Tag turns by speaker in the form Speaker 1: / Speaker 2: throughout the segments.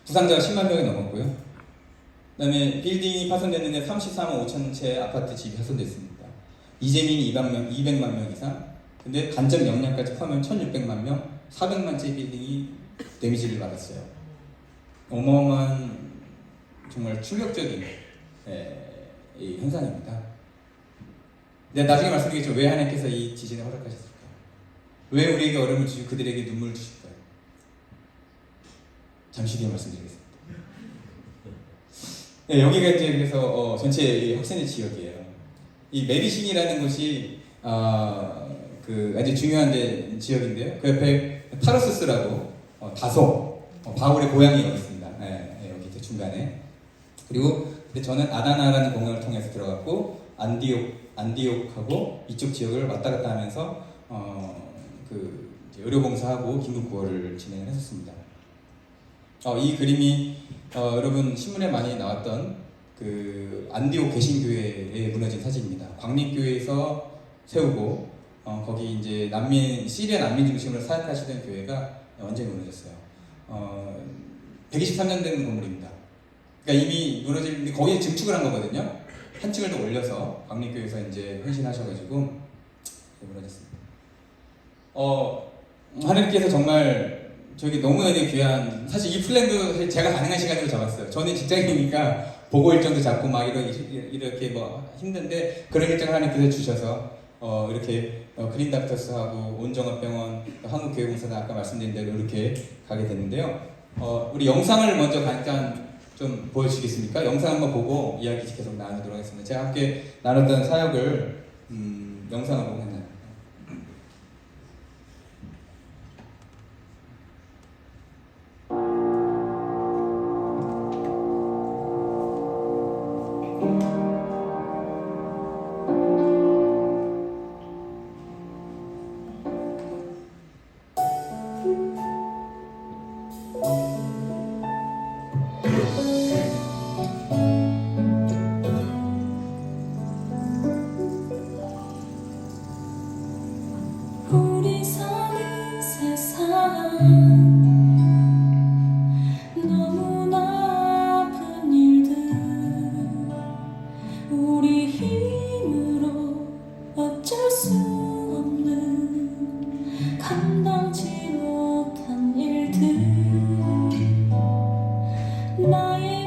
Speaker 1: 부상자가 10만 명이 넘었고요. 그 다음에 빌딩이 파손됐는데 34만 5천 채 아파트 집이 파손됐습니다. 이재민이 200만 명 이상, 근데 간접 영향까지 포함하면 1600만 명, 400만 채 빌딩이 데미지를 받았어요. 어마어마한 정말 충격적인 이 현상입니다. 근데 나중에 말씀드리겠죠. 왜 하나님께서 이 지진을 허락하셨을까요? 왜 우리에게 어려움을 주시고 그들에게 눈물을 주실까요? 잠시 뒤에 말씀드리겠습니다. 네, 여기가 이제 그래서 전체 학생의 지역이에요. 이 메디싱이라는 곳이 아주 중요한 지역인데요. 그 옆에 타르수스라고 다소 바울의 고향이 여기 있습니다. 여기 중간에. 그리고 저는 아다나라는 공항을 통해서 들어갔고 안디옥하고 이쪽 지역을 왔다 갔다 하면서 의료봉사하고 긴급구호를 진행을 했었습니다. 이 그림이 여러분 신문에 많이 나왔던 그 안디옥 개신교회에 무너진 사진입니다. 광림교회에서 세우고 거기 이제 시리아 난민 중심으로 사역하시던 교회가 완전히 무너졌어요. 123년 된 건물입니다. 그러니까 이미 무너질 거기에 증축을 한 거거든요. 한 층을 더 올려서 광림교회에서 이제 헌신하셔가지고 무너졌습니다. 하나님께서 정말 저에게 너무나도 귀한, 사실 이 플랜도 제가 가능한 시간으로 잡았어요. 저는 직장이니까 보고 일정도 잡고 막 이렇게 뭐 힘든데 그런 일정을 하나님께서 주셔서 이렇게 그린닥터스하고 온종합병원, 한국교회봉사단 아까 말씀드린 대로 이렇게 가게 됐는데요. 우리 영상을 먼저 잠깐 좀 보여주시겠습니까? 영상 한번 보고 이야기 계속 나누도록 하겠습니다. 제가 함께 나눴던 사역을 영상을 보고 했나요?
Speaker 2: 우리 사는 세상 너무나 아픈 일들 우리 힘으로 어쩔 수 없는 감당지 못한 일들 나의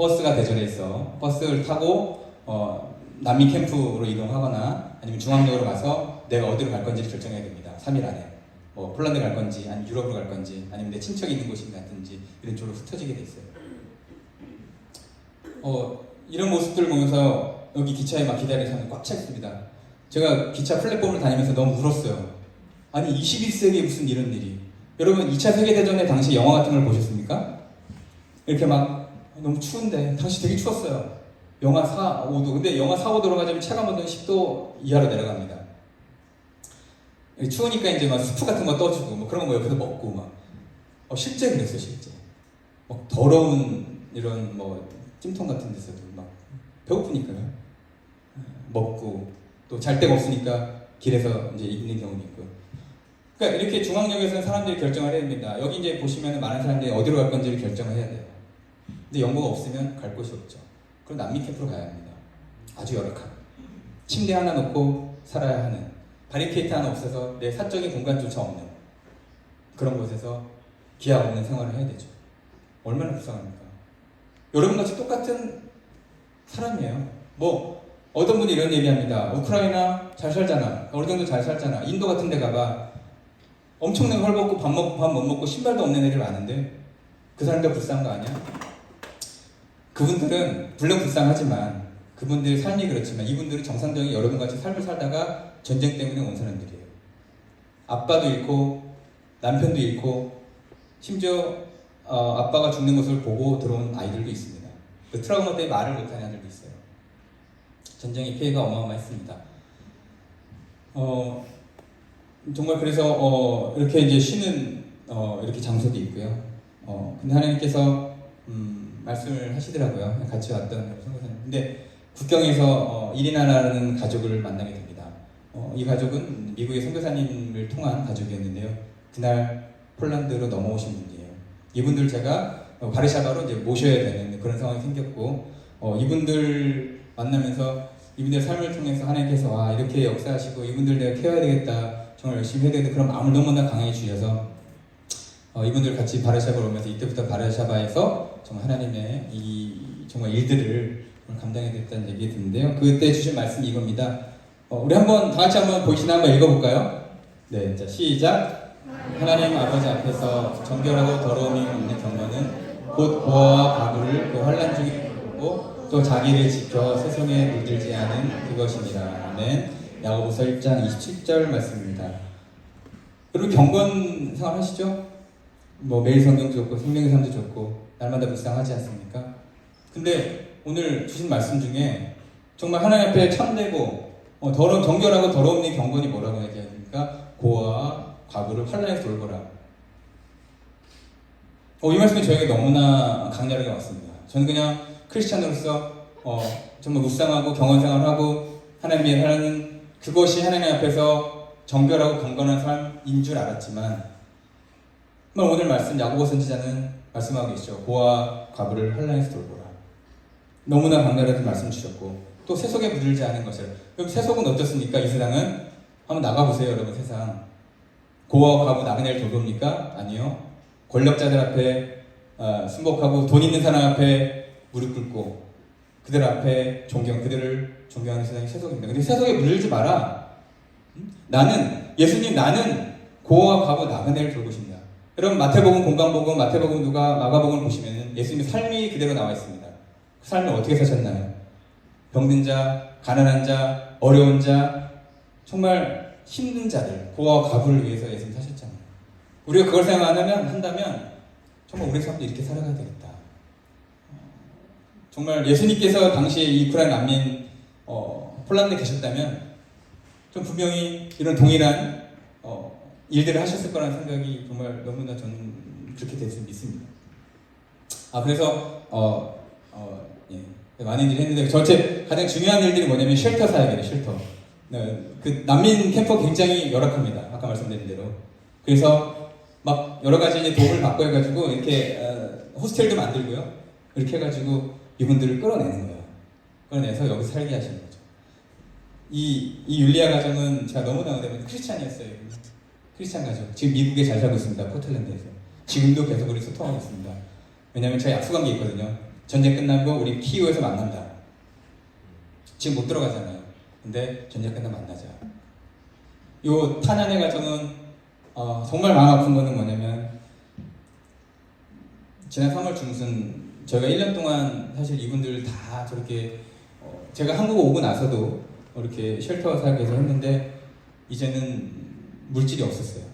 Speaker 1: 버스가 대절해 있어. 버스를 타고 난민 캠프로 이동하거나 아니면 중앙역으로 가서 내가 어디로 갈 건지를 결정해야 됩니다. 3일 안에. 뭐 폴란드 갈 건지, 아니면 유럽으로 갈 건지, 아니면 내 친척이 있는 곳이 같은지 이런 쪽으로 흩어지게 돼 있어요. 이런 모습들을 보면서 여기 기차에 막 기다리는 사람이 꽉 차 있습니다. 제가 기차 플랫폼을 다니면서 너무 울었어요. 아니 21세기에 무슨 이런 일이. 여러분 2차 세계대전에 당시 영화 같은 걸 보셨습니까? 이렇게 막 너무 추운데 당시 되게 추웠어요. 영하 4, 5도. 근데 영하 4, 5도로 가자면 체감온도는 10도 이하로 내려갑니다. 추우니까 이제 막 스프 같은 거 떠주고 뭐 그런 거 옆에서 먹고 막 실제 그랬어요. 실제 막 더러운 이런 뭐 찜통 같은 데서도 막 배고프니까요. 먹고 또 잘 데가 없으니까 길에서 이제 있는 경우도 있고. 그러니까 이렇게 중앙역에서는 사람들이 결정을 해야 됩니다. 여기 이제 보시면 많은 사람들이 어디로 갈 건지를 결정을 해야 돼요. 근데 연고가 없으면 갈 곳이 없죠. 그럼 난민 캠프로 가야 합니다. 아주 열악한. 침대 하나 놓고 살아야 하는. 바리케이트 하나 없어서 내 사적인 공간조차 없는 그런 곳에서 기약 없는 생활을 해야 되죠. 얼마나 불쌍합니까? 여러분같이 똑같은 사람이에요. 뭐 어떤 분이 이런 얘기합니다. 우크라이나 잘 살잖아. 어느 정도 잘 살잖아. 인도 같은 데 가봐. 엄청나게 헐벗고 밥 먹고 밥 못 먹고 신발도 없는 애들 많은데 그 사람들 불쌍한 거 아니야? 그분들은 물론 불쌍하지만 그분들 삶이 그렇지만 이분들은 정상적인 여러분같이 삶을 살다가 전쟁 때문에 온 사람들이에요. 아빠도 잃고 남편도 잃고 심지어 아빠가 죽는 것을 보고 들어온 아이들도 있습니다. 그 트라우마 때문에 말을 못하는 아이들도 있어요. 전쟁의 피해가 어마어마했습니다. 정말 그래서 이렇게 이제 쉬는 이렇게 장소도 있고요. 근데 하나님께서 말씀을 하시더라고요. 같이 왔던 선교사님. 근데 국경에서 이리나라는 가족을 만나게 됩니다. 이 가족은 미국의 선교사님을 통한 가족이었는데요. 그날 폴란드로 넘어오신 분이에요. 이분들 제가 바르샤바로 이제 모셔야 되는 그런 상황이 생겼고, 이분들 만나면서 이분들의 삶을 통해서 하나님께서 이렇게 역사하시고 이분들 내가 케어해야 되겠다, 정말 열심히 해야 되겠다 그런 마음을 너무나 강하게 주셔서 이분들 같이 바르샤바로 오면서 이때부터 바르샤바에서 정말 하나님의 이 정말 일들을 감당해야 됐다는 얘기 듣는데요. 그때 주신 말씀이 이겁니다. 우리 한번 다 같이 한번 보이시나 한번 읽어볼까요? 네, 자 시작. 하나님 아버지 앞에서 정결하고 더러움이 없는 경건은 곧 고아와 과부를 그 환난 중에 보고 또 자기를 지켜 세상에 물들지 않은 그것이니라. 아멘. 야고보서 1장 27절 말씀입니다. 여러분 경건 생활 하시죠? 뭐 매일 성경 좋고 생명의 삶도 좋고 날마다 묵상하지 않습니까? 근데 오늘 주신 말씀 중에 정말 하나님 앞에 참되고 더러운 정결하고 더러운 이 경건이 뭐라고 얘기합니까? 고아와 과부를 환난에서 돌보라. 이 말씀이 저에게 너무나 강렬하게 왔습니다. 저는 그냥 크리스찬으로서 정말 묵상하고 경건생활하고 하나님 위해 하는 그것이 하나님 앞에서 정결하고 경건한 삶인 줄 알았지만 오늘 말씀 야고보 선지자는 말씀하고 계시죠. 고아와 과부를 환난에서 돌보라. 너무나 강렬하게 말씀 주셨고 또 세속에 물들지 않은 것을. 그럼 세속은 어떻습니까? 이 세상은 한번 나가보세요. 여러분 세상 고아와 과부 나그네를 돌봅니까? 아니요. 권력자들 앞에 순복하고 돈 있는 사람 앞에 무릎 꿇고 그들 앞에 그들을 존경하는 세상이 세속입니다. 근데 세속에 물들지 마라. 예수님 나는 고아와 과부 나그네를 돌고 싶다. 여러분 마태복음, 공강복음, 마태복음, 누가 마가복음을 보시면 예수님의 삶이 그대로 나와 있습니다. 그 삶을 어떻게 사셨나요? 병든 자, 가난한 자, 어려운 자, 정말 힘든 자들, 고아와 과부를 위해서 예수님 사셨잖아요. 우리가 그걸 한다면 정말 우리 삶도 이렇게 살아가야 되겠다. 정말 예수님께서 당시에 이 우크라이나 난민 폴란드에 계셨다면 좀 분명히 이런 동일한 일들을 하셨을 거라는 생각이 정말 너무나 저는 그렇게 됐으면 믿습니다. 그래서 예, 많은 일을 했는데 저한테 가장 중요한 일들이 뭐냐면 쉘터 사역이에요. 쉘터. 네, 그 난민 캠프가 굉장히 열악합니다. 아까 말씀드린 대로. 그래서 막 여러 가지 이제 도움을 받고 해가지고 이렇게 호스텔도 만들고요. 이렇게 해가지고 이분들을 끌어내는 거예요. 끌어내서 여기 살게 하시는 거죠. 이 율리아 가정은 제가 너무나 은혜받는 크리스찬이었어요. 크리스찬 가족. 지금 미국에 잘 살고 있습니다. 포틀랜드에서. 지금도 계속 우리 소통하고 있습니다. 왜냐하면 제가 약속한 게 있거든요. 전쟁 끝나고 우리 키이우에서 만난다. 지금 못 들어가잖아요. 근데 전쟁 끝나면 만나자. 요 탄환의 과정은 정말 마음 아픈 거는 뭐냐면 지난 3월 중순 저희가 1년 동안 사실 이분들 다 저렇게 제가 한국 오고 나서도 이렇게 쉘터 살기에서 했는데 이제는 물질이 없었어요.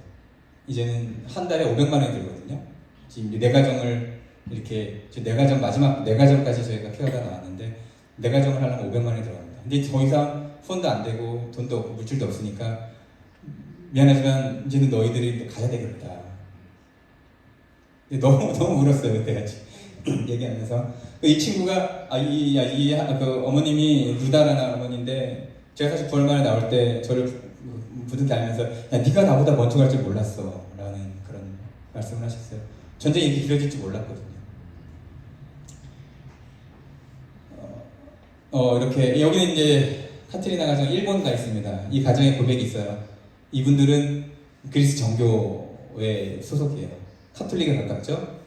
Speaker 1: 이제는 한 달에 500만 원이 들거든요. 지금 이제 내 가정을 이렇게 내 가정 마지막 내 가정까지 저희가 케어가 나왔는데 내 가정을 하려면 500만 원이 들어갑니다. 근데 더 이상 폰도 안 되고 돈도 없고 물질도 없으니까 미안하지만 이제는 너희들이 가야 되겠다. 너무 울었어요 그때 같이 얘기하면서 이 친구가 그 어머님이 루다라는 어머니인데 제가 사실 9월 말에 나올 때 저를 부득이 알면서 야 네가 나보다 먼저 갈 줄 몰랐어 라는 그런 말씀을 하셨어요. 전쟁이 이렇게 길어질 줄 몰랐거든요. 이렇게 여기는 이제 카트리나 가정 일본 가 있습니다. 이 가정에 고백이 있어요. 이분들은 그리스 정교회 소속이에요. 카톨릭에 가깝죠.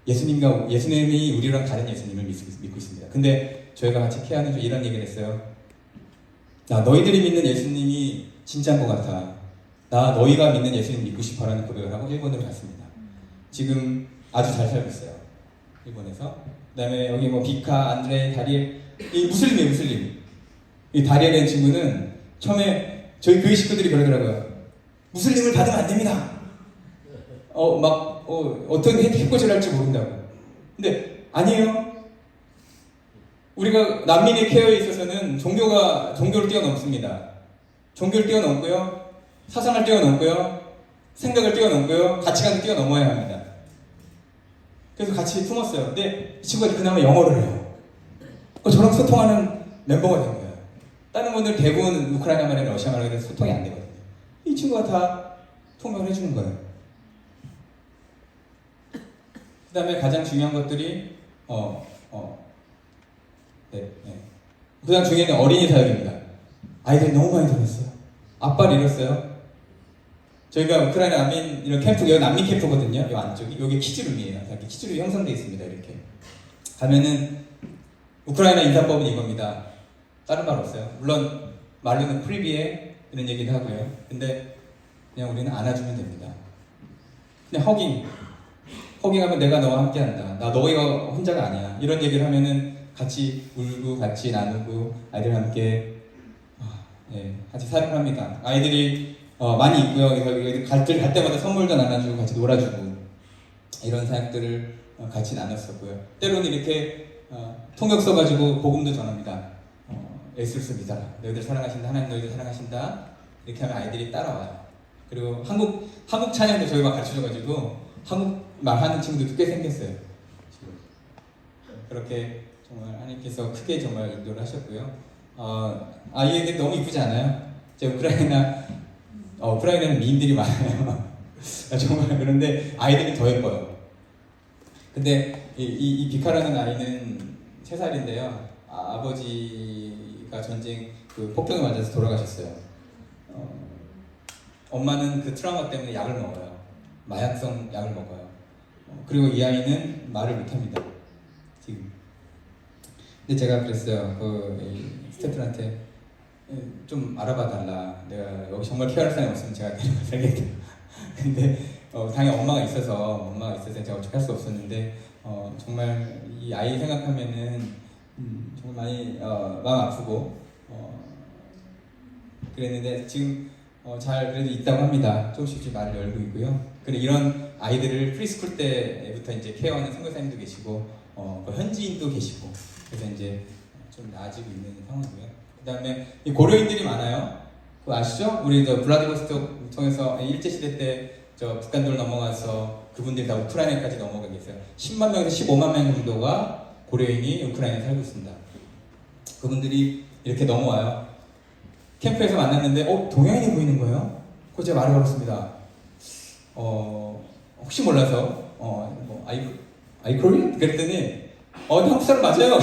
Speaker 1: 예수님이 우리랑 다른 예수님을 믿고 있습니다. 근데 저희가 같이 케어하는 중 이런 얘기를 했어요. 나 너희들이 믿는 예수님이 진짜인 것 같아. 나 너희가 믿는 예수님 믿고 싶어라는 고백을 하고 일본으로 갔습니다. 지금 아주 잘 살고 있어요. 일본에서. 그다음에 여기 뭐 비카, 안드레, 다리엘 이 무슬림이에요. 무슬림. 이 다리엘이라는 친구는 처음에 저희 교회 식구들이 그러더라고요. 무슬림을 받으면 안 됩니다. 어떻게 해코지를 할지 모른다고. 근데 아니에요. 우리가 난민의 케어에 있어서는 종교를 뛰어넘습니다. 종교를 뛰어넘고요, 사상을 뛰어넘고요, 생각을 뛰어넘고요, 가치관을 뛰어넘어야 합니다. 그래서 같이 품었어요. 근데 이 친구가 그나마 영어를 해요. 저랑 소통하는 멤버가 된 거예요. 다른 분들 대부분 우크라이나 말이나 러시아 말에 대해서 소통이 안 되거든요. 이 친구가 다 통역을 해주는 거예요. 그 다음에 가장 중요한 것들이 가장 중요한 게 어린이 사역입니다. 아이들이 너무 많이 들었어요. 아빠를 잃었어요. 저희가 우크라이나 난민 이런 캠프, 여기 난민 캠프거든요. 이 안쪽이 여기 키즈룸이에요. 이렇게 키즈룸이 형성되어 있습니다. 이렇게 가면은 우크라이나 인사법은 이겁니다. 다른 말 없어요. 물론 말로는 프리비에 이런 얘기도 하고요. 근데 그냥 우리는 안아주면 됩니다. 그냥 허깅하면 내가 너와 함께한다. 나 너희가 혼자가 아니야. 이런 얘기를 하면은 같이 울고 같이 나누고 아이들과 함께 같이 사역을 합니다. 아이들이 많이 있고요. 그래서 갈 때마다 선물도 나눠주고 같이 놀아주고 이런 사역들을 같이 나눴었고요. 때로는 이렇게 통역 써가지고 복음도 전합니다. 예수를 믿어라. 너희들 사랑하신다. 하나님 너희들 사랑하신다. 이렇게 하면 아이들이 따라와요. 그리고 한국 찬양도 저희 막 가르쳐줘가지고 한국말 하는 친구들도 꽤 생겼어요. 지금. 그렇게 정말 하나님께서 크게 정말 인도를 하셨고요. 아이들 너무 이쁘지 않아요? 우크라이나는 미인들이 많아요. 정말. 그런데 아이들이 더 예뻐요. 근데 이 비카라는 아이는 3살인데요. 아버지가 전쟁 폭격에 맞아서 돌아가셨어요. 엄마는 그 트라우마 때문에 약을 먹어요. 마약성 약을 먹어요. 그리고 이 아이는 말을 못합니다. 지금. 근데 제가 그랬어요. 스태프들한테 좀 알아봐 달라. 내가 여기 정말 케어할 사람이 없으면 제가 데리고 살겠다. 근데 당연히 엄마가 있어서 제가 어떻게 할 수 없었는데 정말 이 아이 생각하면은 정말 많이 마음 아프고 그랬는데 지금 잘 그래도 있다고 합니다. 조금씩 말을 열고 있고요. 그리고 이런 아이들을 프리스쿨 때부터 이제 케어하는 선교사님도 계시고 현지인도 계시고 그래서 이제 좀 나아지고 있는 상황이고요. 그 다음에 고려인들이 많아요. 그거 아시죠? 우리 블라디보스톡 통해서 일제시대 때 북한들 넘어가서 그분들이 다 우크라이나까지 넘어가 계세요. 10만 명에서 15만 명 정도가 고려인이 우크라이나에 살고 있습니다. 그분들이 이렇게 넘어와요. 캠프에서 만났는데 동양인이 보이는 거예요. 그래서 제가 말을 걸었습니다. 혹시 몰라서 아이 코리안? 그랬더니 한국 사람 맞아요.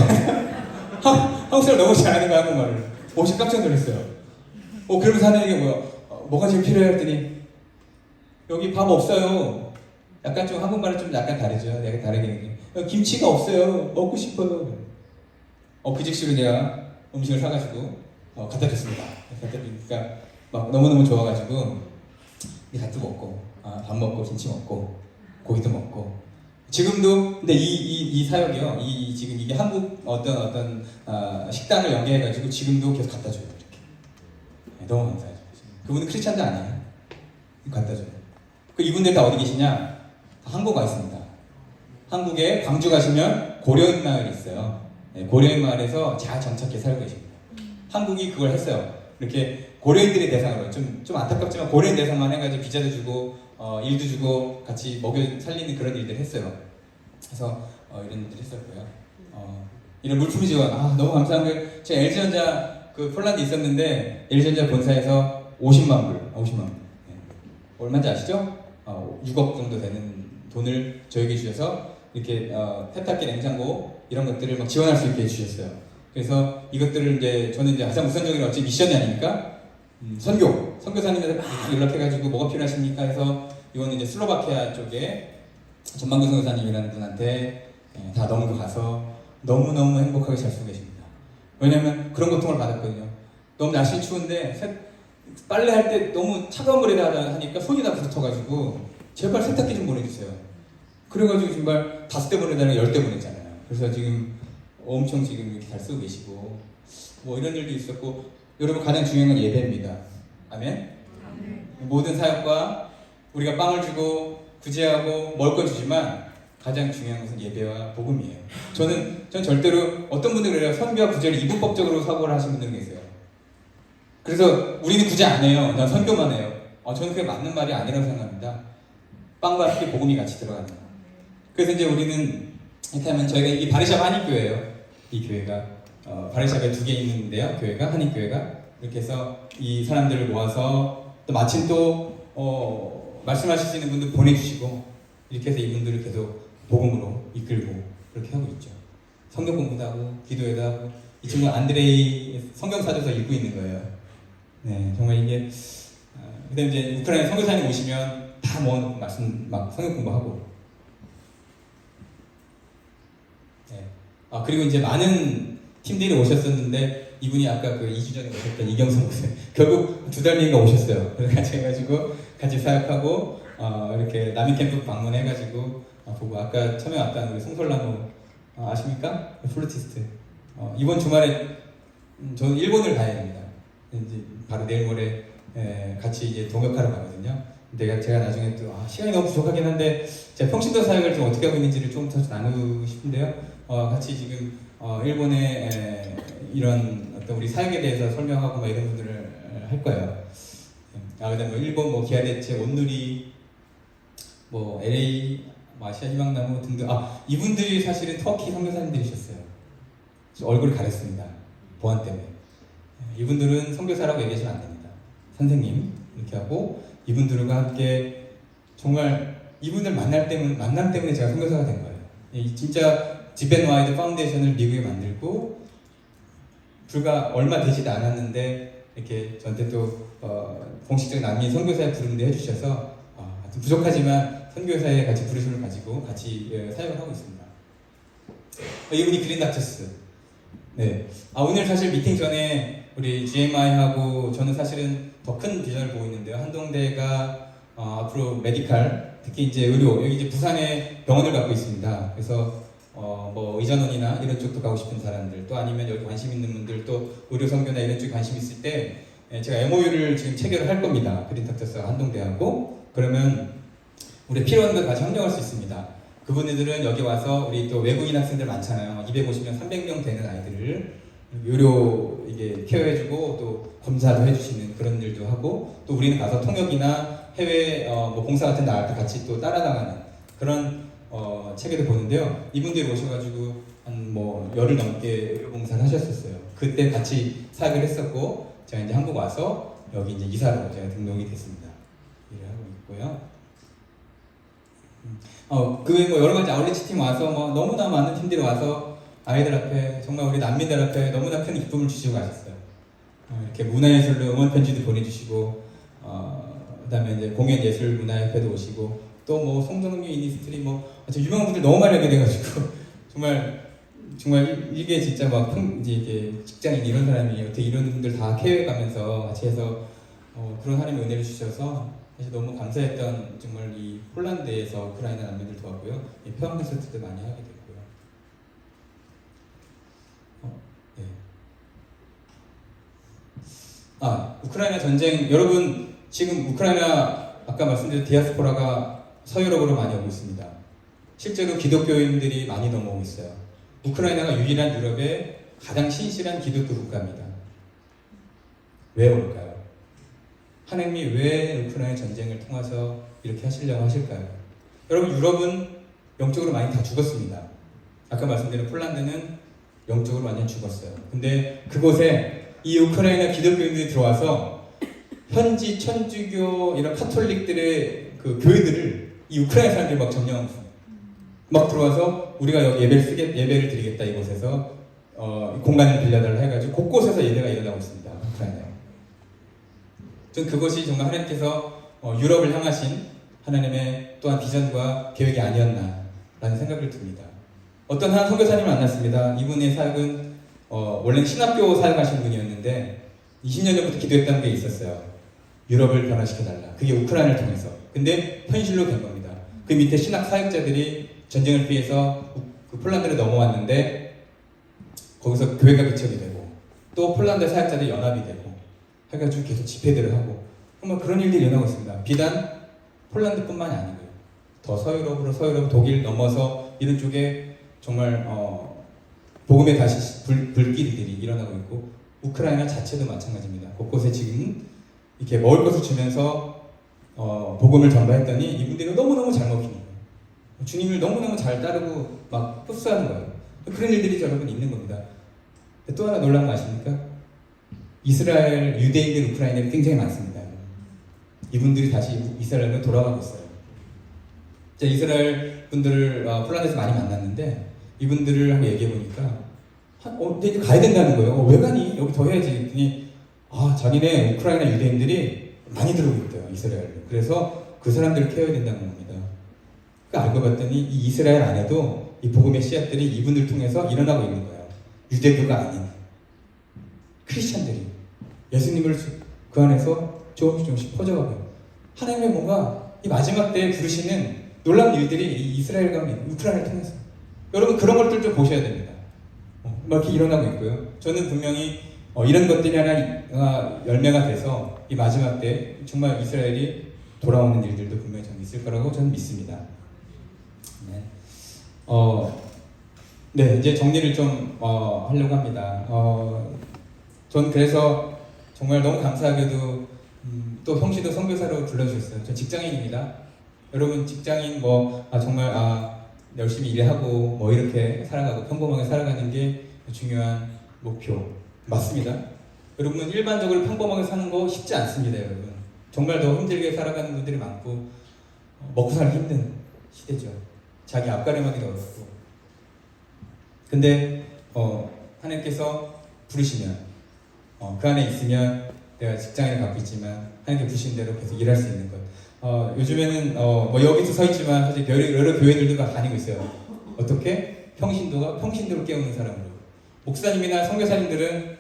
Speaker 1: 한국 사람 너무 잘하는 거야 한국말을. 진짜 깜짝 놀랐어요. 그러면서 하는 얘기가 뭐가 지금 필요해? 했더니 여기 밥 없어요. 약간 좀 한국말은 좀 약간 다르죠. 내가 다르게 김치가 없어요. 먹고 싶어요. 그 즉시로 내가 음식을 사가지고 갖다 줬습니다. 갖다 주니까 막 너무너무 좋아가지고 같이 먹고 밥 먹고 김치 먹고 고기도 먹고 지금도 근데 이 사역이요. 지금 이게 한국 어떤 식당을 연계해가지고 지금도 계속 갖다 줘요. 이렇게 너무 감사하죠. 그분은 크리스찬도 아니에요. 갖다 줘요. 그 이분들 다 어디 계시냐? 다 한국 와 있습니다. 한국에 광주 가시면 고려인 마을이 있어요. 고려인 마을에서 잘 정착해 살고 계십니다. 한국이 그걸 했어요. 이렇게 고려인들의 대상으로 좀 안타깝지만 고려인 대상만 해가지고 비자도 주고 일도 주고 같이 먹여 살리는 그런 일들을 했어요. 그래서 이런 일들을 했었고요. 이런 물품 지원 너무 감사한 게 제가 LG전자 그 폴란드에 있었는데 LG전자 본사에서 50만 불. 네. 얼마인지 아시죠? 6억 정도 되는 돈을 저에게 주셔서 이렇게 세탁기, 냉장고 이런 것들을 막 지원할 수 있게 해주셨어요. 그래서 이것들을 이제 저는 이제 가장 우선적인 어찌 미션이 아닙니까? 선교사님들 막 연락해가지고 뭐가 필요하십니까 해서 이거는 이제 슬로바키아 쪽에 전만구 선교사님이라는 분한테 다 넘겨가서 너무너무 행복하게 잘 쓰고 계십니다. 왜냐면 그런 고통을 받았거든요. 너무 날씨 추운데 빨래할 때 너무 차가운 물에다 하니까 손이 다 부딪혀가지고 제발 세탁기 좀 보내주세요. 그래가지고 정말 5대 보내달라고 10대 보냈잖아요. 그래서 지금 엄청 지금 이렇게 잘 쓰고 계시고 뭐 이런 일도 있었고 여러분 가장 중요한 건 예배입니다. 아멘? 모든 사역과 우리가 빵을 주고 구제하고 먹을 거 주지만 가장 중요한 것은 예배와 복음이에요. 전 절대로 어떤 분들은 그래요. 선교와 구제를 이분법적으로 사고를 하시는 분들 계세요. 그래서 우리는 구제 안 해요. 난 선교만 해요. 저는 그게 맞는 말이 아니라고 생각합니다. 빵과 함께 복음이 같이 들어가는 거. 그래서 이제 우리는 이렇게 하면 저희가 이 바리샵 한인교회예요. 이 교회가 바리샵에 2개 있는데요. 교회가 한인교회가 이렇게 해서 이 사람들을 모아서 또 마침 또 말씀하실 수 있는 분들 보내주시고 이렇게 해서 이분들을 계속 복음으로 이끌고 그렇게 하고 있죠. 성경 공부도 하고 기도회도 하고 이 친구 안드레이 성경 사줘서 읽고 있는 거예요. 네, 정말 이게 그다음에 이제 우크라이나 선교사님 오시면 다 모아놓고 말씀 막 성경 공부하고. 네. 그리고 이제 많은 팀들이 오셨었는데 이분이 아까 그 2주 전에 오셨던 이경수 목사님 결국 2달 뒤인가 오셨어요. 그래서 같이 해가지고 같이 사역하고 이렇게 남이 캠프 방문해가지고 보고 아까 처음에 왔던 우리 송솔나무 아십니까? 플루티스트. 이번 주말에 저는 일본을 가야 됩니다. 이제 바로 내일 모레 같이 이제 동역하러 가거든요. 제가 나중에 또 시간이 너무 부족하긴 한데 제가 평신도 사역을 좀 어떻게 하고 있는지를 좀 더 나누고 싶은데요. 같이 지금 일본의 이런 어떤 우리 사역에 대해서 설명하고 막 이런 분들을 할 거예요. 그다음에 뭐 일본 뭐 기아대체 온누리 뭐 LA 아시아 희망나무 등등 이분들이 사실은 터키 선교사님들이셨어요. 얼굴을 가렸습니다. 보안 때문에. 이분들은 선교사라고 얘기하시면 안 됩니다. 선생님 이렇게 하고 이분들과 함께 정말 이분들 만남 때문에 제가 선교사가 된 거예요. 진짜 지벤와이드 파운데이션을 미국에 만들고 불과 얼마 되지도 않았는데 이렇게 저한테 또 공식적 난민 선교사에 부르는데 해주셔서 부족하지만 선교사에 같이 부르심을 가지고 같이 사역을 하고 있습니다. 이분이 그린 닥터스. 네. 오늘 사실 미팅 전에 우리 GMI하고 저는 사실은 더 큰 비전을 보고 있는데요. 한동대가 앞으로 메디칼, 특히 이제 의료, 여기 이제 부산에 병원을 갖고 있습니다. 그래서 뭐 의전원이나 이런 쪽도 가고 싶은 사람들, 또 아니면 여기 관심 있는 분들, 또 의료 선교나 이런 쪽에 관심 있을 때 제가 MOU를 지금 체결을 할 겁니다. 그린 닥터스와 한동대하고. 그러면 우리 필요한 것까지 협력할 수 있습니다. 그분들은 여기 와서 우리 또 외국인 학생들 많잖아요. 250명, 300명 되는 아이들을 유료 이게 케어해주고 또 검사도 해주시는 그런 일도 하고 또 우리는 가서 통역이나 해외 뭐 봉사 같은 데 나갈 때 같이 또 따라나가는 그런 체계도 보는데요. 이분들이 오셔가지고 한 뭐 열흘 넘게 의료 봉사를 하셨었어요. 그때 같이 사역을 했었고 제가 이제 한국 와서 여기 이제 이사로 제가 등록이 됐습니다. 일을 하고 있고요. 그 뭐 여러 가지 아울리치 팀 와서 뭐 너무나 많은 팀들이 와서 아이들 앞에 정말 우리 난민들 앞에 너무나 큰 기쁨을 주시고 가셨어요. 이렇게 문화예술로 응원 편지도 보내주시고, 그다음에 이제 공연 예술 문화협회도 오시고 또 뭐 송정미 이니스트리 뭐 아주 유명한 분들 너무 많이 알게 돼가지고 정말 이게 진짜 막 이제 이게 직장인 이런 사람이 어떻게 이런 분들 다 케어해가면서 같이 해서 그런 하나님의 은혜를 주셔서 사실 너무 감사했던 정말 이 폴란드에서 우크라이나 난민들 도왔고요. 이 평화 콘서트도 많이 하게 됐고요. 네. 우크라이나 전쟁 여러분 지금 우크라이나 아까 말씀드린 디아스포라가 서유럽으로 많이 오고 있습니다. 실제로 기독교인들이 많이 넘어오고 있어요. 우크라이나가 유일한 유럽의 가장 신실한 기독교 국가입니다. 왜 올까요? 하나님이 왜 우크라이나 전쟁을 통해서 이렇게 하시려고 하실까요? 여러분 유럽은 영적으로 많이 다 죽었습니다. 아까 말씀드린 폴란드는 영적으로 완전 죽었어요. 근데 그곳에 이 우크라이나 기독교인들이 들어와서 현지 천주교 이런 카톨릭들의 그 교회들을 이 우크라이나 사람들이 막 점령하고 있어요. 막 들어와서 우리가 여기 예배를 드리겠다 이곳에서 공간을 빌려달라 해가지고 곳곳에서 예배가 일어나고 있습니다. 우크라이나에. 전 그것이 정말 하나님께서 유럽을 향하신 하나님의 또한 비전과 계획이 아니었나라는 생각을 듭니다. 어떤 한 선교사님을 만났습니다. 이분의 사역은 원래는 신학교 사역하신 분이었는데 20년 전부터 기도했다는 게 있었어요. 유럽을 변화시켜달라. 그게 우크라이나를 통해서. 근데 현실로 된 겁니다. 그 밑에 신학 사역자들이 전쟁을 피해서 그 폴란드로 넘어왔는데 거기서 교회가 개척이 되고 또 폴란드 사역자들이 연합이 되고 해가지고 계속 집회들을 하고 정말 그런 일들이 일어나고 있습니다. 비단 폴란드뿐만이 아니고요. 더 서유럽 독일 넘어서 이런 쪽에 정말 복음의 다시 불길들이 일어나고 있고 우크라이나 자체도 마찬가지입니다. 곳곳에 지금 이렇게 먹을 것을 주면서 복음을 전파했더니 이분들이 너무너무 잘 먹히는 거예요. 주님을 너무너무 잘 따르고 막 흡수하는 거예요. 그런 일들이 여러분 있는 겁니다. 또 하나 놀라운 거 아십니까? 이스라엘 유대인들 우크라이나에 굉장히 많습니다. 이분들이 다시 이스라엘로 돌아가고 있어요. 제가 이스라엘 분들을 폴란드에서 많이 만났는데 이분들을 한번 얘기해 보니까 근데 이제 가야 된다는 거예요. 왜 가니? 여기 더 해야지. 그랬더니 자기네 우크라이나 유대인들이 많이 들어오고 있대요. 이스라엘로. 그래서 그 사람들을 케어해야 된다는 겁니다. 알고 봤더니 이 이스라엘 안에도 이 복음의 씨앗들이 이분들 통해서 일어나고 있는 거예요. 유대교가 아닌 크리스찬들이 예수님을 그 안에서 조금씩 퍼져가고요. 하나님의 뭔가 이 마지막 때에 부르시는 놀라운 일들이 이 이스라엘과 우크라이나를 통해서 여러분 그런 것들 좀 보셔야 됩니다. 막 이렇게 일어나고 있고요. 저는 분명히 이런 것들이 하나 열매가 돼서 이 마지막 때 정말 이스라엘이 돌아오는 일들도 분명히 좀 있을 거라고 저는 믿습니다. 네, 이제 정리를 좀 하려고 합니다. 전 그래서 정말 너무 감사하게도 또 형씨도 선교사로 불러주셨어요. 저 직장인입니다. 여러분 직장인 정말 열심히 일하고 이렇게 살아가고 평범하게 살아가는 게 중요한 목표 맞습니다. 여러분 일반적으로 평범하게 사는 거 쉽지 않습니다. 여러분 정말 더 힘들게 살아가는 분들이 많고 먹고 살기 힘든 시대죠. 자기 앞가림하기도 어렵고 근데 하나님께서 부르시면 그 안에 있으면 내가 직장인을 갖고 있지만 하나님께 부르신 대로 계속 일할 수 있는 것 요즘에는 여기서 서 있지만 사실 여러 교회들도 다니고 있어요. 어떻게? 평신도를 깨우는 사람으로 목사님이나 선교사님들은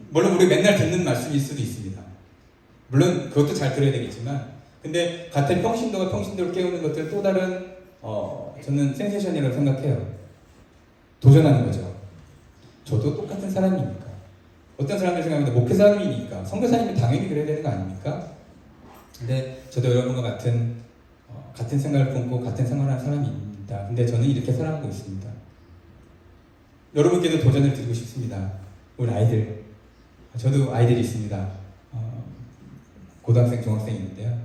Speaker 1: 물론 우리 맨날 듣는 말씀일 수도 있습니다. 물론 그것도 잘 들어야 되겠지만 근데 같은 평신도를 깨우는 것들 또 다른 저는 센세션이라고 생각해요. 도전하는 거죠. 저도 똑같은 사람이니까. 어떤 사람들 생각합니다. 목회자님이니까 선교사님이 당연히 그래야 되는 거 아닙니까? 근데 저도 여러분과 같은 생각을 품고 같은 생활하는 사람입니다. 근데 저는 이렇게 살아가고 있습니다. 여러분께도 도전을 드리고 싶습니다. 우리 아이들, 저도 아이들이 있습니다. 고등학생, 중학생이 있는데요.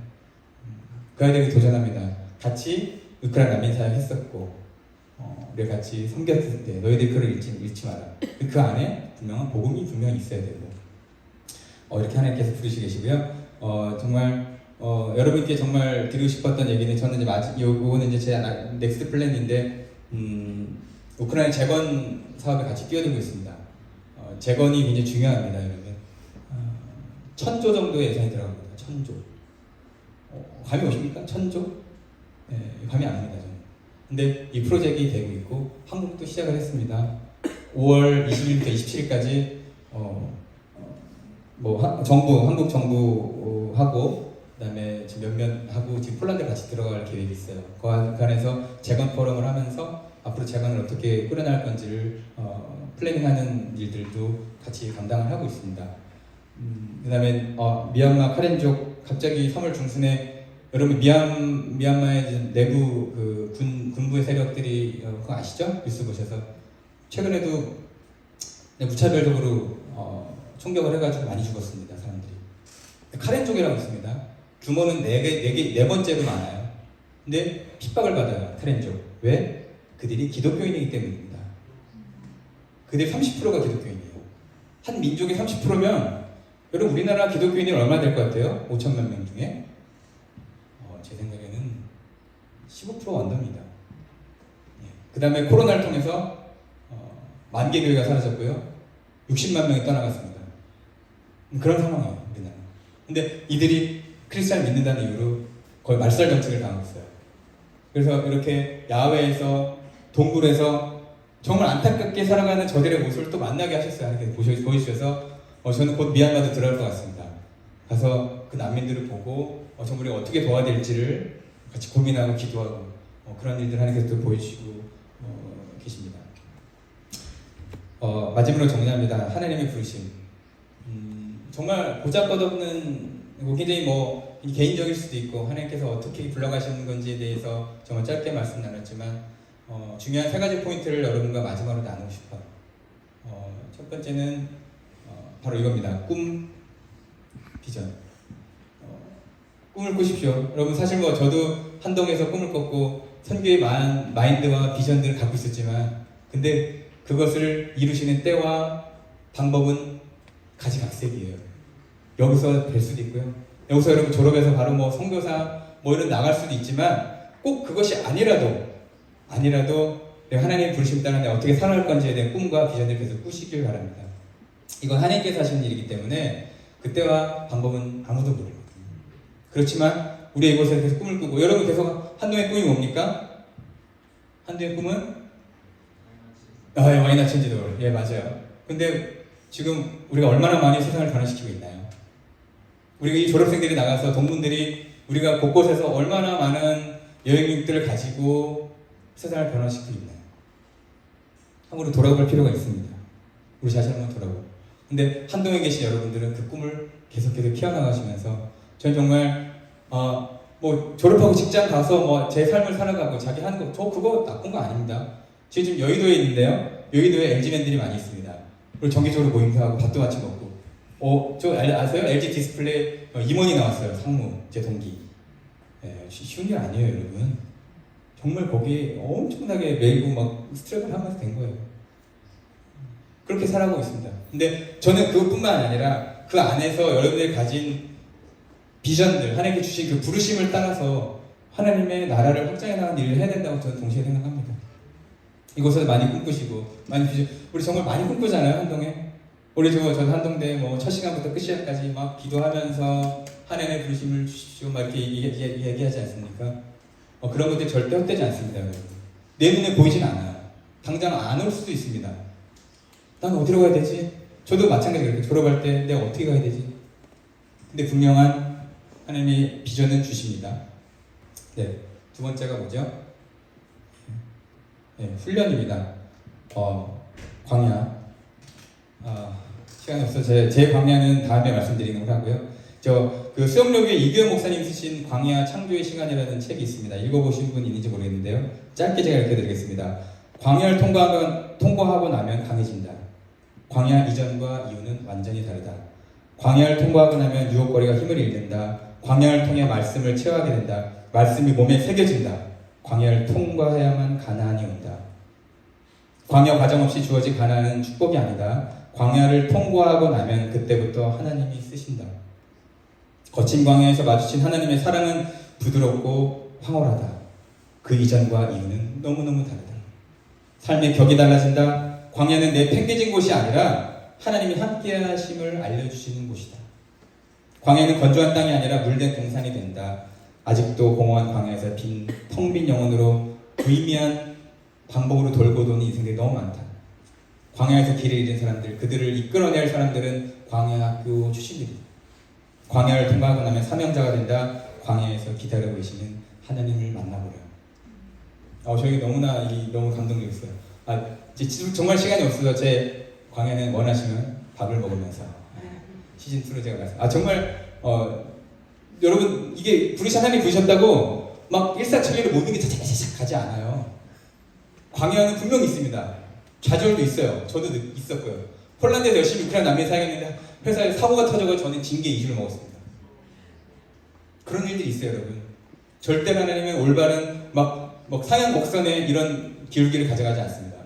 Speaker 1: 그 아이들이 도전합니다. 같이 우크라이나 난민 사역 했었고 우리 같이 섬겼을 때 너희들이 그걸 잃지 마라. 그 안에 분명한 복음이 분명히 있어야 되고 이렇게 하나님께서 부르시고 계시고요. 정말 여러분께 정말 드리고 싶었던 얘기는 저는 이제 요거는 이제 제 넥스트 플랜인데 우크라이나 재건 사업에 같이 뛰어들고 있습니다. 재건이 굉장히 중요합니다, 여러분. 1,000조 정도의 예산이 들어갑니다. 1,000조. 감이 오십니까? 1,000조? 감이 안 옵니다, 저는. 근데 이 프로젝트가 되고 있고 한국도 시작을 했습니다. 5월 20일부터 27일까지 한국 정부하고 그다음에 지금 몇몇 하고 지금 폴란드 같이 들어갈 계획이 있어요. 그 안에서 재건 포럼을 하면서 앞으로 재건을 어떻게 꾸려나갈 건지를 플래닝하는 일들도 같이 감당을 하고 있습니다. 그다음에 미얀마 카렌족 갑자기 3월 중순에 여러분 미얀마의 내부 그 군부의 세력들이 그거 아시죠? 뉴스 보셔서 최근에도 무차별적으로 총격을 해가지고 많이 죽었습니다, 사람들이. 카렌족이라고 있습니다. 규모는 네 번째로 많아요. 근데 핍박을 받아요, 카렌족. 왜? 그들이 기독교인이기 때문입니다. 그들 30%가 기독교인이에요. 한 민족의 30%면 여러분 우리나라 기독교인이 얼마나 될 것 같아요? 5천만 명 중에? 제 생각에는 15% 언더입니다. 그 다음에 코로나를 통해서 만개 교회가 사라졌고요. 60만 명이 떠나갔습니다. 그런 상황이에요, 우리나라. 근데 이들이 크리스찬을 믿는다는 이유로 거의 말살 정책을 당하고 있어요. 그래서 이렇게 야외에서 동굴에서 정말 안타깝게 살아가는 저들의 모습을 또 만나게 하셨어요. 이렇게 보여주셔서 저는 곧 미얀마도 들어갈 것 같습니다. 가서 그 난민들을 보고 정말 우리가 어떻게 도와야 될지를 같이 고민하고 기도하고 그런 일들 하나님께서 또 보여주시고 계십니다. 마지막으로 정리합니다. 하나님의 부르심. 정말 보잘것없는 굉장히 개인적일 수도 있고 하나님께서 어떻게 불러가시는 건지에 대해서 정말 짧게 말씀 나눴지만 중요한 세 가지 포인트를 여러분과 마지막으로 나누고 싶어요. 첫 번째는 바로 이겁니다. 꿈, 비전. 꿈을 꾸십시오. 여러분 사실 저도 한동에서 꿈을 꿨고 선교의 마인드와 비전들을 갖고 있었지만 근데 그것을 이루시는 때와 방법은 가지각색이에요. 여기서 뵐 수도 있고요. 여기서 여러분 졸업해서 바로 선교사 이런 나갈 수도 있지만 꼭 그것이 아니라도 내가 하나님의 부르심 따라 내가 어떻게 살아갈 건지에 대한 꿈과 비전을 계속 꾸시길 바랍니다. 이건 하나님께서 하시는 일이기 때문에 그때와 방법은 아무도 모릅니다. 그렇지만 우리 이곳에서 계속 꿈을 꾸고 여러분 계속 한동의 꿈이 뭡니까? 한동의 꿈은 와이너치 지도. 예, 맞아요. 근데 지금 우리가 얼마나 많이 세상을 변화시키고 있나요? 우리가 이 졸업생들이 나가서 동문들이 우리가 곳곳에서 얼마나 많은 여행객들을 가지고 세상을 변화시키고 있나요? 한국으로 돌아볼 필요가 있습니다. 우리 자신 한번 돌아보고. 근데 한동에 계신 여러분들은 그 꿈을 계속해서 키워나가시면서 저는 정말 졸업하고 직장 가서 제 삶을 살아가고 자기 하는 거 그거 나쁜 거 아닙니다. 지금 여의도에 있는데요. 여의도에 LG맨들이 많이 있습니다. 그리고 정기적으로 모임도 밥도 같이 먹고. 아세요? LG 디스플레이 임원이 나왔어요. 상무, 제 동기. 쉬운 일 아니에요, 여러분. 정말 거기에 엄청나게 매이고 스트레스를 하면서 된 거예요. 그렇게 살아가고 있습니다. 근데 저는 그것뿐만 아니라 그 안에서 여러분들이 가진 비전들, 하나님께 주신 그 부르심을 따라서 하나님의 나라를 확장해 나가는 일을 해야 된다고 저는 동시에 생각합니다. 이곳에서 많이 꿈꾸시고 우리 정말 많이 꿈꾸잖아요, 한동에. 우리 전 한동대 첫 시간부터 끝 시간까지 기도하면서 하나님의 부르심을 주십시오 이렇게 얘기하지 않습니까? 그런 것들이 절대 헛되지 않습니다, 여러분. 내 눈에 보이진 않아요. 당장 안 올 수도 있습니다. 난 어디로 가야 되지? 저도 마찬가지로 졸업할 때 내가 어떻게 가야 되지? 근데 분명한 하나님의 비전은 주십니다. 네, 두 번째가 뭐죠? 훈련입니다. 광야. 시간이 없어서 제 광야는 다음에 말씀드리는 걸 하고요. 그 수영로교회 이규영 목사님 쓰신 광야 창조의 시간이라는 책이 있습니다. 읽어보신 분 있는지 모르겠는데요. 짧게 제가 읽어드리겠습니다. 광야를 통과하고 나면 강해진다. 광야 이전과 이후는 완전히 다르다. 광야를 통과하고 나면 유혹거리가 힘을 잃는다. 광야를 통해 말씀을 체화하게 된다. 말씀이 몸에 새겨진다. 광야를 통과해야만 가나안이 온다. 광야 과정 없이 주어진 가나안은 축복이 아니다. 광야를 통과하고 나면 그때부터 하나님이 쓰신다. 거친 광야에서 마주친 하나님의 사랑은 부드럽고 황홀하다. 그 이전과 이후는 너무너무 다르다. 삶의 격이 달라진다. 광야는 내 팽개진 곳이 아니라 하나님이 함께 하심을 알려주시는 곳이다. 광야는 건조한 땅이 아니라 물된 동산이 된다. 아직도 공허한 광야에서 빈 텅 빈 영혼으로 무의미한 반복으로 돌고 도는 인생들이 너무 많다. 광야에서 길을 잃은 사람들, 그들을 이끌어낼 사람들은 광야학교 출신들이다. 광야를 통과하고 나면 사명자가 된다. 광야에서 기다리고 계시는 하나님을 만나보려. 저에게 너무나 너무 감동적이었어요. 정말 시간이 없어서 제 광야는 원하시면 밥을 먹으면서 시즌 2로 제가 말씀. 정말 여러분 이게 하나님 부르셨다고 막 일사천리로 모든 게 차차차차 가지 않아요. 광야는 분명히 있습니다. 좌절도 있어요. 저도 있었고요. 폴란드에서 열심히 우크라이나 난민 사역했는데 회사에 사고가 터져서 저는 징계 2주를 먹었습니다. 그런 일들이 있어요, 여러분. 절대로 하나님은 올바른 막 상향 곡선에 이런 기울기를 가져가지 않습니다.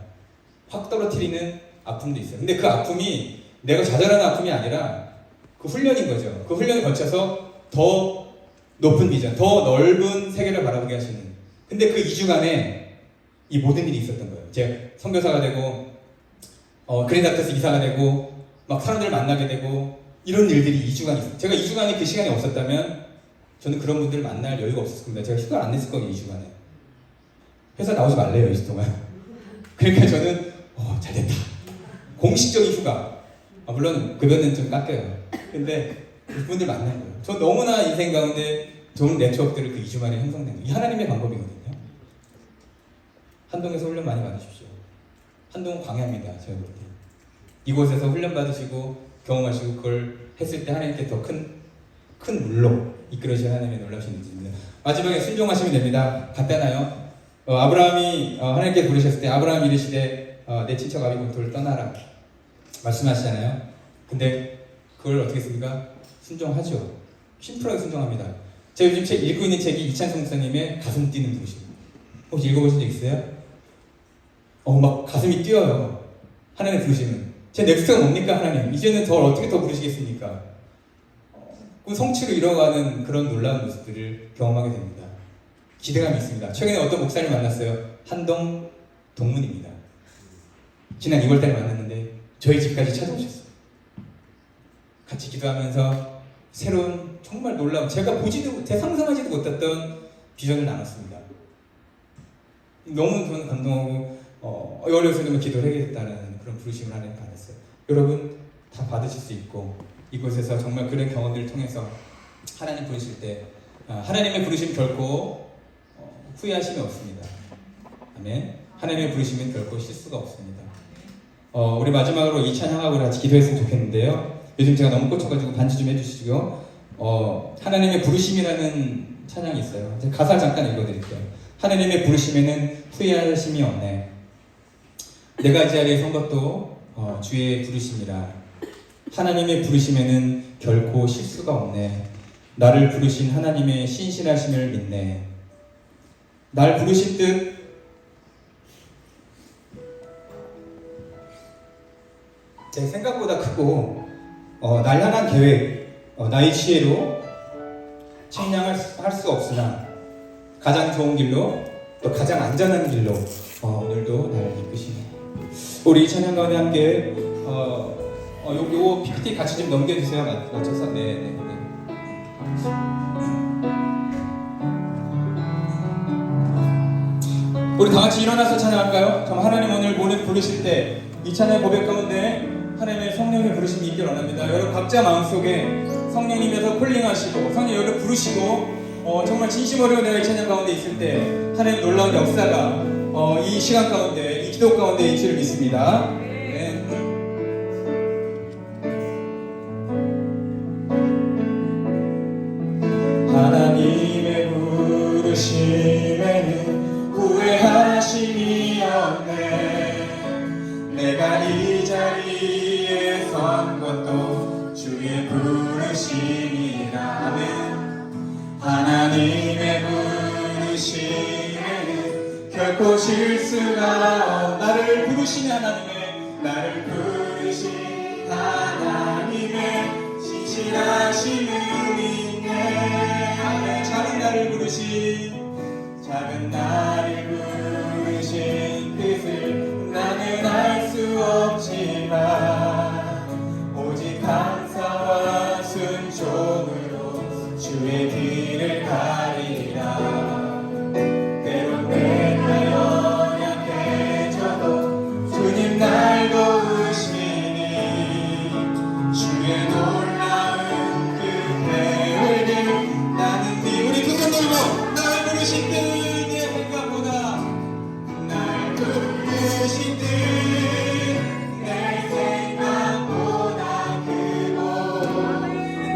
Speaker 1: 확 떨어뜨리는 아픔도 있어요. 근데 그 아픔이 내가 좌절하는 아픔이 아니라 그 훈련인 거죠. 그 훈련을 거쳐서 더 높은 비전, 더 넓은 세계를 바라보게 하시는. 근데 그 2주간에 이 모든 일이 있었던 거예요. 제가 선교사가 되고 그린닥터스 이사가 되고 막 사람들을 만나게 되고 이런 일들이 2주간 있어요. 제가 2주간에 그 시간이 없었다면 저는 그런 분들을 만날 여유가 없었을 겁니다. 제가 휴가를 안 냈을 거예요. 2주간에. 회사 나오지 말래요. 2주 동안. 그러니까 저는 잘됐다. 공식적인 휴가. 물론 급여는 좀 깎여요. 근데 그분들 만난 거예요. 저 너무나 인생 가운데 좋은 네트워크들을 그 2주 만에 형성된 거예요. 이 하나님의 방법이거든요. 한동에서 훈련 많이 받으십시오. 한동은 광야입니다. 제가 볼 때. 이곳에서 훈련 받으시고 경험하시고 그걸 했을 때 하나님께 더 큰 물로 이끌어주신 하나님의 놀라우신 일입니다. 마지막에 순종하시면 됩니다. 간단해요. 아브라함이 하나님께 부르셨을 때 아브라함 이르시되 내 친척 아비고토를 떠나라 말씀하시잖아요. 근데 그걸 어떻게 했습니까? 순종하죠. 심플하게 순종합니다. 제가 요즘 읽고 있는 책이 이찬성 목사님의 가슴 뛰는 부르심. 혹시 읽어보신 적 있어요? 막 가슴이 뛰어요. 하나님 부르시면. 제 넥스트가 뭡니까 하나님? 이제는 저 어떻게 더 부르시겠습니까? 그 성취로 이뤄가는 그런 놀라운 모습들을 경험하게 됩니다. 기대감이 있습니다. 최근에 어떤 목사님 만났어요. 한동 동문입니다. 지난 2월달에 만났는데 저희 집까지 찾아오셨어요. 같이 기도하면서 새로운 정말 놀라운 제가 상상하지도 못했던 비전을 나눴습니다. 너무 저는 감동하고 어려서는 기도를 해야겠다는 그런 부르심을 하나님 받았어요. 여러분 다 받으실 수 있고 이곳에서 정말 그런 경험들을 통해서 하나님 부르실 때 하나님의 부르심 결코 후회하심이 없습니다. 아멘. 하나님의 부르심은 결코 실수가 없습니다. 우리 마지막으로 이 찬양하고 같이 기도했으면 좋겠는데요. 요즘 제가 너무 꽂혀가지고 반주 좀 해주시고 하나님의 부르심이라는 찬양이 있어요. 제가 가사 잠깐 읽어드릴게요. 하나님의 부르심에는 후회하심이 없네. 내가 이 자리에 선 것도 주의 부르심이라. 하나님의 부르심에는 결코 실수가 없네. 나를 부르신 하나님의 신실하심을 믿네. 날 부르실 듯 제 생각보다 크고 날 향한 계획, 나의 지혜로 측량할 수 없으나 가장 좋은 길로 또 가장 안전한 길로 오늘도 나를 이끄시네. 우리 찬양 가운데 함께 요거 PPT 같이 좀 넘겨주세요. 맞춰서 네. 우리 다 같이 일어나서 찬양할까요? 정말 하나님 오늘 모든 부르실 때 이 찬양 고백 가운데 하나님의 성령의 부르심이 있기를 원합니다. 여러분 각자 마음속에 성령님께서 콜링하시고 성령 여러분 부르시고 정말 진심으로 내가 이 찬양 가운데 있을 때 하나님 놀라운 역사가 이 시간 가운데 이 기도 가운데 있기를 믿습니다. 네. 하나님의 부르심에는 후회하심이 없네. 내가 이 자리에 선 것도 주의 부르심이라. 아멘. 하나님의 부르심에는 결코 실수가 나를 부르신 나를 부르신 하나님의 신실하심을 믿네. 아멘. 작은 나를 부르신 뜻을 나는 알 수 없지만 오직 감사와 순종으로 주의 길을 가리 때론 내가 연약해져도 주님 날 도우시니 주의 놀라운 그 배울들 나는 우리 두 손 들고 날 부르신 그의 생각보다 날 부르신 그내 생각보다 크고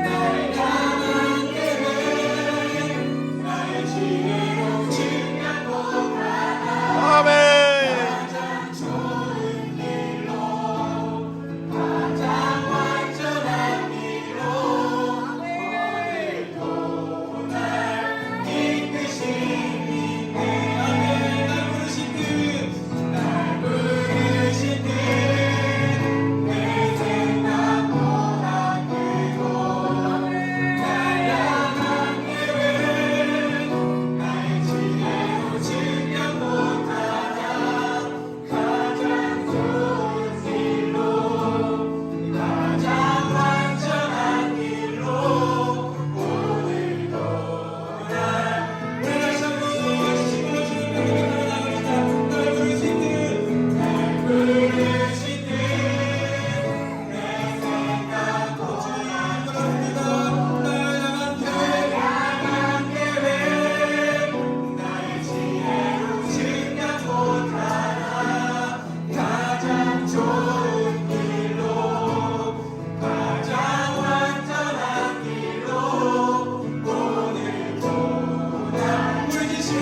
Speaker 1: 날 향한 계획 나의 지혜로 증명 못하나 가장 좋은 길로 가장 완전한 길로 오늘도 날 이끄시니 날 부르신 날 부르신 내 생각보다 크고 날 향한 계획 나의 지혜로 증명 못하나 가장 좋은 길로 가장 완전한 길로 오늘도 날 우리 다시 한번 주님으로 주님께 나갑니다. 날 부르신 날 부르신 내 생각도 주님으로입니다. 날 향한 계획 나의 지혜로 증명 못하나 가장 좋은 길로 가장 완전한 길로 오늘도 날 부르시고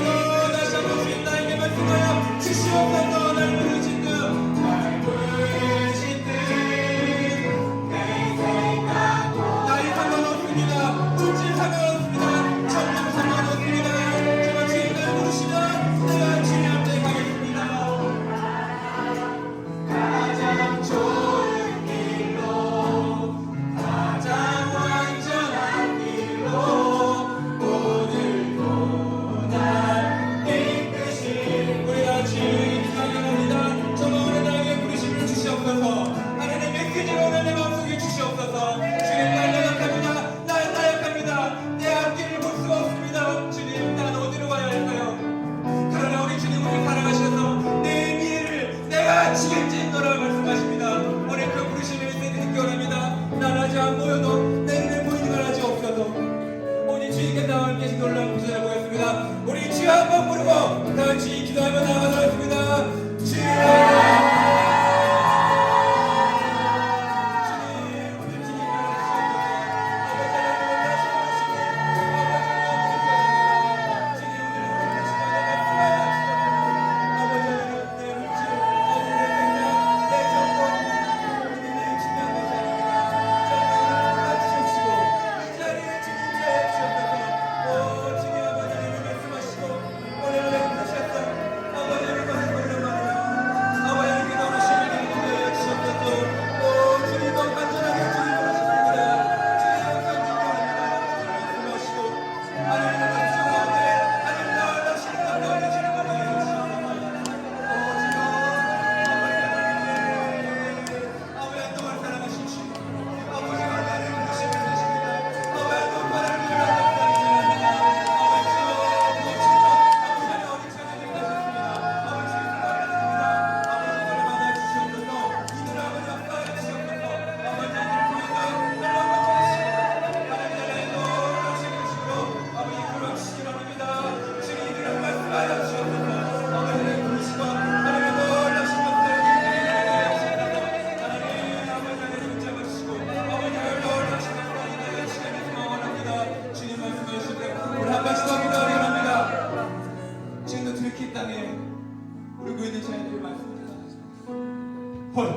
Speaker 1: 다시 한번 주님 나에게 말씀하여 주시옵소서. 날 부르신 날 부르신 내 생각도 나이 상관없습니다. 물질 상관없습니다. 전력 상관없습니다. 정말 주님 날 부르시면 내가 주님 앞에 가겠습니다. 가장 좋은 길로 가장 완전한 길로 오늘도 날 이끄신 우리 다 같이 기도합니다. 정말 오늘 나에게 부르심을 주시옵소서. 하나님의 메시지를 오늘 내 마음속에 주시옵소서. 주님 날 연약합니다. 날 나약합니다. 내 앞길을 볼 수가 없습니다. 주님 난 어디로 가야 할까요? 그러나 우리 주님 우리 사랑하셔서 내 미래를 내가 책임진노라 말씀하십니다. 오늘 그 부르심을 믿기 원합니다. 난 아직 안 보여도 내 눈에 보이는 걸 아직 없어도 오직 주님께 나와 함께 하신 놀라운 구절을 보겠습니다. 우리 주여 한번 부르고 다 같이 기도하며 나아가도록 하겠습니다. 주여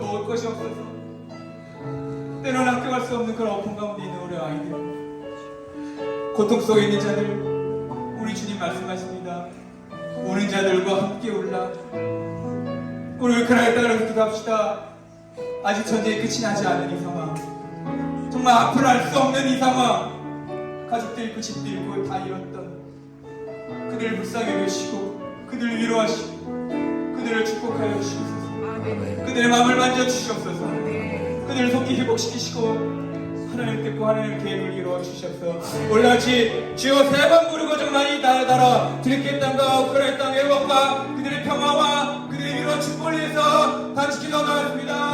Speaker 1: 먹을 것이 없어서 때로는 학교 갈 수 없는 그런 어려움 가운데 있는 우리 아이들, 고통 속에 있는 자들, 우리 주님 말씀하십니다. 우는 자들과 함께 울라. 우리 그날에 따라서 기도합시다. 아직 전쟁이 끝이 나지 않은 이 상황, 정말 앞으로 알 수 없는 이 상황, 가족도 잃고 집도 잃고 다 잃었던 그들을 불쌍히 여기시고 그들을 위로하시고 그들을 축복하여 주시옵소서. 그들의 마음을 만져주시옵소서. 그들을 속히 회복시키시고 하나님 뜻과 하나님 계획을 이루어 주시옵소서. 올라같이 주여 세 번 부르고 좀 많이 달아 들깨 땅과 우크라이나 땅의 회복과 그들의 평화와 그들의 위로 축복을 위해서 단축히 나가겠습니다.